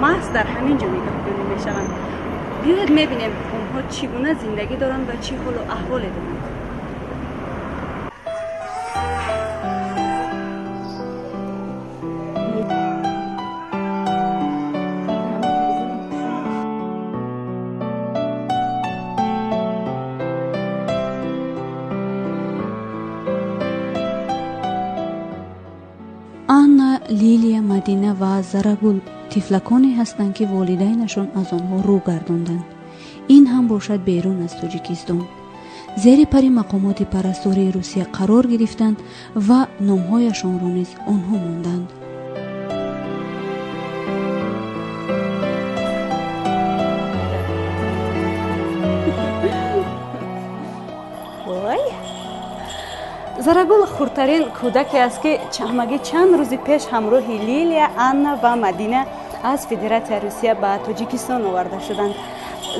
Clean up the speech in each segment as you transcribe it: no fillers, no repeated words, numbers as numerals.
محض در همین جا نگهداری میشوند. بیاید میبینیم اونها چگونه زندگی دارند و چه حال و احوالی دارند. آنا، لیلیا، مدینه و زرگل طفلکانی هستند که والدینشان از آنها رو گرداندند. این هم باشد بیرون از تاجیکستان. زیر پر مقامات پرستاری روسیه قرار گرفتند و نامهایشان را نیز آنها ماندند. زرگل خردترین کودکی است که همگی چند روز پیش همراه لیلیا، آنا و مدینه از فدراسیون روسیه به تاجیکستان آورده شدند.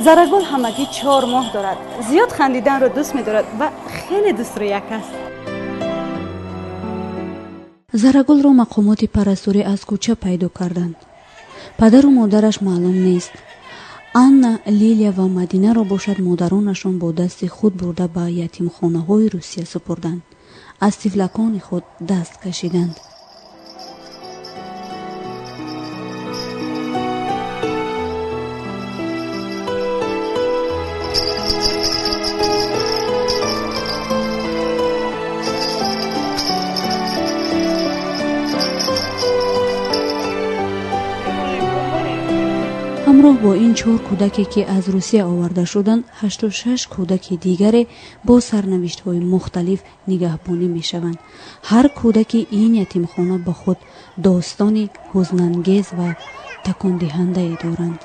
زرگل همگی 4 ماه دارد. زیاد خندیدن را دوست می‌دارد و خیلی دوست رویک است. زرگل را مقامات پرستاری از کوچه پیدا کردند. پدر و مادرش معلوم نیست. آنا، لیلیا و مدینه را باشد مادرانشان با دست خود برده به یتیمخانه‌های روسیه سپردند. از طفلکان خود دست کشیدند. همراه با این 4 کودکی که از روسیه آورده شدند، 86 کودک دیگر با سرنوشت‌های مختلف نگهبانی می‌شوند. هر کودک این یتیمخانه با خود داستانی حزن‌انگیز و تکان دهنده دارند.